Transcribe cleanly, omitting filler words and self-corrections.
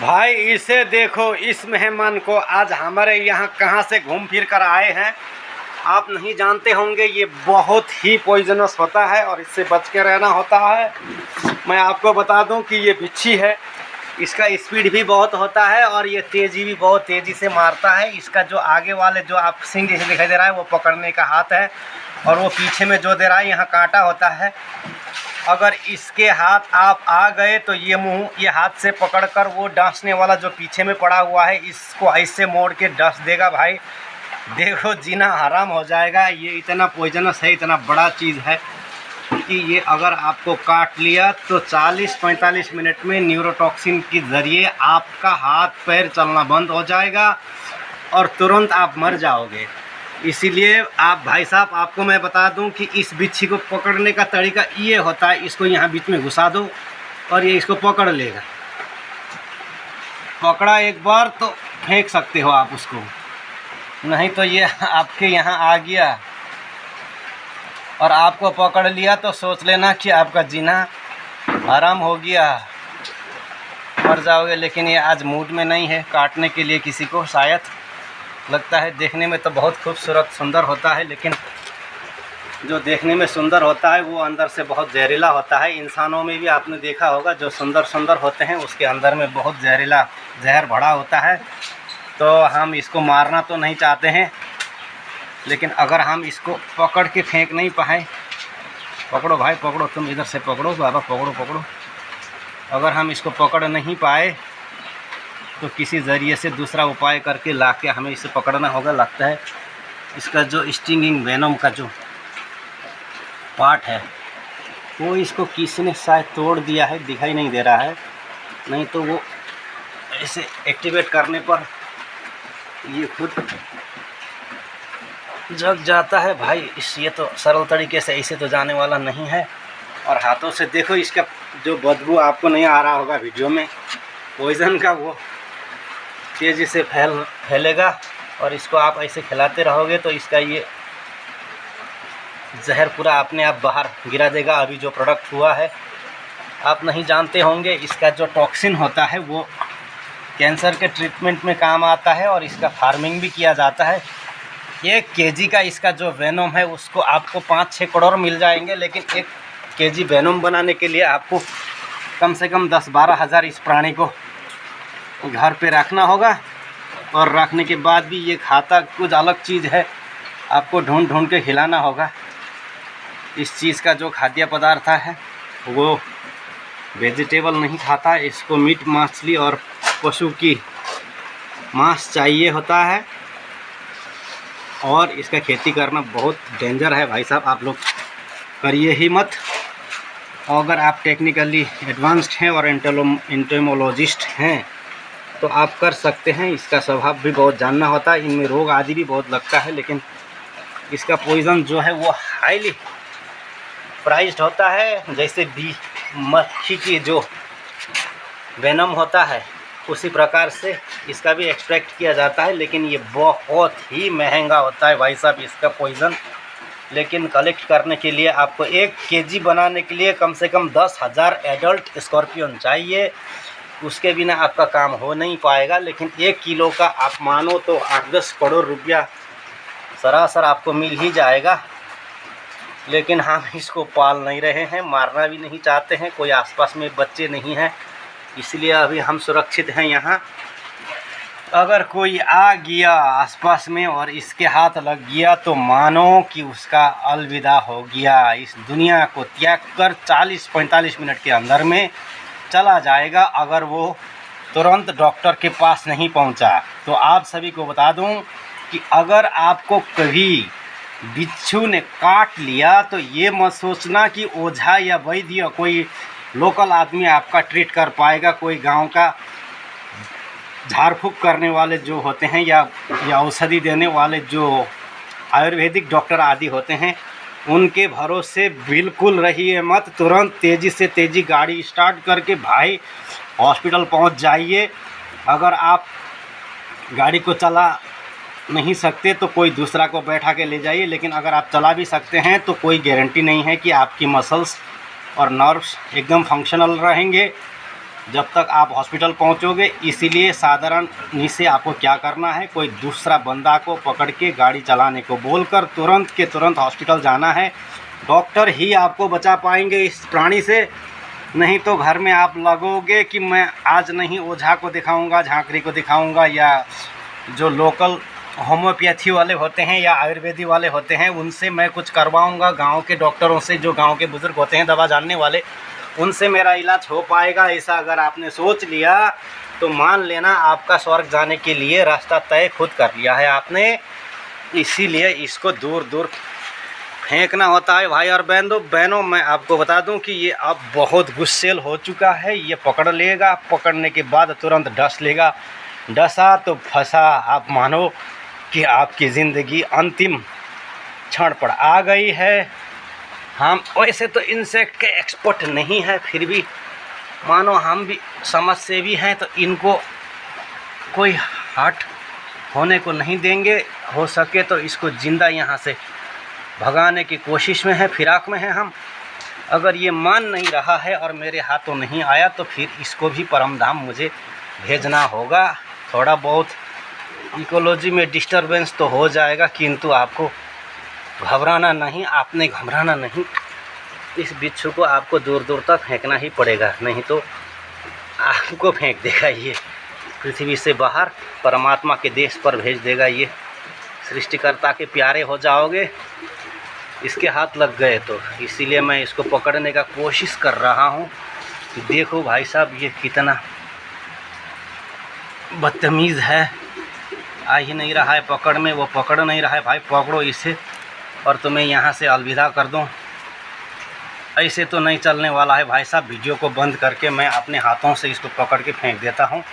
भाई इसे देखो, इस मेहमान को आज हमारे यहाँ कहाँ से घूम फिर कर आए हैं आप नहीं जानते होंगे। ये बहुत ही पॉइजनस होता है और इससे बच के रहना होता है। मैं आपको बता दूं कि ये बिच्छी है, इसका स्पीड भी बहुत होता है और ये तेज़ी भी बहुत तेज़ी से मारता है। इसका जो आगे वाले जो आप सिंग जैसे दिखाई दे रहा है वो पकड़ने का हाथ है और वो पीछे में जो दे रहा है यहाँ कांटा होता है। अगर इसके हाथ आप आ गए तो ये मुंह ये हाथ से पकड़कर वो डांसने वाला जो पीछे में पड़ा हुआ है इसको ऐसे मोड़ के डस देगा। भाई देखो जीना हराम हो जाएगा। ये इतना पॉइजनस है, इतना बड़ा चीज़ है कि ये अगर आपको काट लिया तो 40-45 मिनट में न्यूरोटॉक्सिन के ज़रिए आपका हाथ पैर चलना बंद हो जाएगा और तुरंत आप मर जाओगे। इसीलिए आप भाई साहब आपको मैं बता दूं कि इस बिच्छी को पकड़ने का तरीका ये होता है, इसको यहाँ बीच में घुसा दो और ये इसको पकड़ लेगा। पकड़ा एक बार तो फेंक सकते हो आप उसको, नहीं तो ये आपके यहाँ आ गया और आपको पकड़ लिया तो सोच लेना कि आपका जीना आराम हो गया, मर जाओगे। लेकिन ये आज मूड में नहीं है काटने के लिए किसी को, शायद लगता है। देखने में तो बहुत खूबसूरत सुंदर होता है, लेकिन जो देखने में सुंदर होता है वो अंदर से बहुत जहरीला होता है। इंसानों में भी आपने देखा होगा जो सुंदर सुंदर होते हैं उसके अंदर में बहुत जहरीला जहर भरा होता है। तो हम इसको मारना तो नहीं चाहते हैं, लेकिन अगर हम इसको पकड़ के फेंक नहीं पाए, पकड़ो भाई पकड़ो, तुम इधर से पकड़ो बाबा, पकड़ो पकड़ो। अगर हम इसको पकड़ नहीं पाए तो किसी ज़रिए से दूसरा उपाय करके लाके हमें इसे पकड़ना होगा। लगता है इसका जो स्टिंगिंग वेनम का जो पार्ट है वो इसको किसी ने शायद तोड़ दिया है, दिखाई नहीं दे रहा है। नहीं तो वो ऐसे एक्टिवेट करने पर ये खुद जग जाता है। भाई ये तो सरल तरीके से ऐसे तो जाने वाला नहीं है। और हाथों से देखो, इसका जो बदबू आपको नहीं आ रहा होगा वीडियो में, पॉइज़न का वो तेज़ी से फैलेगा और इसको आप ऐसे खिलाते रहोगे तो इसका ये जहर पूरा अपने आप बाहर गिरा देगा। अभी जो प्रोडक्ट हुआ है आप नहीं जानते होंगे, इसका जो टॉक्सिन होता है वो कैंसर के ट्रीटमेंट में काम आता है और इसका फार्मिंग भी किया जाता है। 1 केजी का इसका जो वेनम है उसको आपको 5-6 करोड़ मिल जाएंगे, लेकिन 1 केजी वेनम बनाने के लिए आपको कम से कम 10-12 हज़ार इस प्राणी को घर पे रखना होगा। और रखने के बाद भी ये खाता कुछ अलग चीज़ है, आपको ढूंढ ढूंढ के खिलाना होगा। इस चीज़ का जो खाद्य पदार्थ है वो वेजिटेबल नहीं खाता, इसको मीट मछली और पशु की मांस चाहिए होता है। और इसका खेती करना बहुत डेंजर है भाई साहब, आप लोग करिए ही मत। अगर आप टेक्निकली एडवांस्ड हैं और एंटोमोलॉजिस्ट हैं तो आप कर सकते हैं। इसका स्वभाव भी बहुत जानना होता है, इनमें रोग आदि भी बहुत लगता है, लेकिन इसका पॉइज़न जो है वो हाईली प्राइज्ड होता है। जैसे मक्खी की जो वेनम होता है उसी प्रकार से इसका भी एक्सट्रैक्ट किया जाता है, लेकिन ये बहुत ही महंगा होता है भाई साहब इसका पॉइज़न। लेकिन कलेक्ट करने के लिए आपको 1 केजी बनाने के लिए कम से कम 10,000 एडल्ट स्कॉर्पियन चाहिए, उसके बिना आपका काम हो नहीं पाएगा। लेकिन 1 किलो का आप मानो तो 8-10 करोड़ रुपया सरासर आपको मिल ही जाएगा। लेकिन हम इसको पाल नहीं रहे हैं, मारना भी नहीं चाहते हैं, कोई आसपास में बच्चे नहीं हैं, इसलिए अभी हम सुरक्षित हैं यहाँ। अगर कोई आ गया आसपास में और इसके हाथ लग गया तो मानो कि उसका अलविदा हो गया, इस दुनिया को त्याग कर 40-45 मिनट के अंदर में चला जाएगा, अगर वो तुरंत डॉक्टर के पास नहीं पहुंचा। तो आप सभी को बता दूं कि अगर आपको कभी बिच्छू ने काट लिया तो ये मत सोचना कि ओझा या वैद्य कोई लोकल आदमी आपका ट्रीट कर पाएगा। कोई गांव का झाड़ फूँक करने वाले जो होते हैं या औषधि देने वाले जो आयुर्वेदिक डॉक्टर आदि होते हैं, उनके भरोसे बिल्कुल रहिए मत। तुरंत तेज़ी से तेज़ी गाड़ी स्टार्ट करके भाई हॉस्पिटल पहुंच जाइए। अगर आप गाड़ी को चला नहीं सकते तो कोई दूसरा को बैठा के ले जाइए, लेकिन अगर आप चला भी सकते हैं तो कोई गारंटी नहीं है कि आपकी मसल्स और नर्व्स एकदम फंक्शनल रहेंगे। जब तक आप हॉस्पिटल पहुंचोगे। इसीलिए साधारण से आपको क्या करना है, कोई दूसरा बंदा को पकड़ के गाड़ी चलाने को बोलकर तुरंत के तुरंत हॉस्पिटल जाना है। डॉक्टर ही आपको बचा पाएंगे इस प्राणी से, नहीं तो घर में आप लगोगे कि मैं आज नहीं ओझा को दिखाऊंगा, झांकरी को दिखाऊंगा, या जो लोकल होम्योपैथी वाले होते हैं या आयुर्वेदिक वाले होते हैं उनसे मैं कुछ करवाऊंगा, गांव के डॉक्टरों से, जो गांव के बुजुर्ग होते हैं दवा जानने वाले, उनसे मेरा इलाज हो पाएगा। ऐसा अगर आपने सोच लिया तो मान लेना आपका स्वर्ग जाने के लिए रास्ता तय खुद कर लिया है आपने। इसीलिए इसको दूर दूर फेंकना होता है भाई और बहनों। मैं आपको बता दूं कि ये अब बहुत गुस्सेल हो चुका है। ये पकड़ लेगा, पकड़ने के बाद तुरंत डस लेगा, डसा तो फंसा। आप मानो कि आपकी ज़िंदगी अंतिम क्षण पर आ गई है। हम वैसे तो इंसेक्ट के एक्सपर्ट नहीं है, फिर भी मानो हम भी समझ से भी हैं, तो इनको कोई हर्ट होने को नहीं देंगे। हो सके तो इसको ज़िंदा यहाँ से भगाने की कोशिश में है, फिराक में है हम। अगर ये मान नहीं रहा है और मेरे हाथों नहीं आया तो फिर इसको भी परमधाम मुझे भेजना होगा। थोड़ा बहुत इकोलॉजी में डिस्टरबेंस तो हो जाएगा, किंतु आपको घबराना नहीं, आपने घबराना नहीं। इस बिच्छू को आपको दूर दूर तक फेंकना ही पड़ेगा, नहीं तो आपको फेंक देगा ये पृथ्वी से बाहर, परमात्मा के देश पर भेज देगा। ये सृष्टिकर्ता के प्यारे हो जाओगे इसके हाथ लग गए तो। इसीलिए मैं इसको पकड़ने का कोशिश कर रहा हूँ। देखो भाई साहब ये कितना बदतमीज़ है, आ ही नहीं रहा है पकड़ में, वो पकड़ नहीं रहा है। भाई पकड़ो इसे और तुम्हें यहाँ से अलविदा कर दूँ। ऐसे तो नहीं चलने वाला है भाई साहब। वीडियो को बंद करके मैं अपने हाथों से इसको पकड़ के फेंक देता हूँ।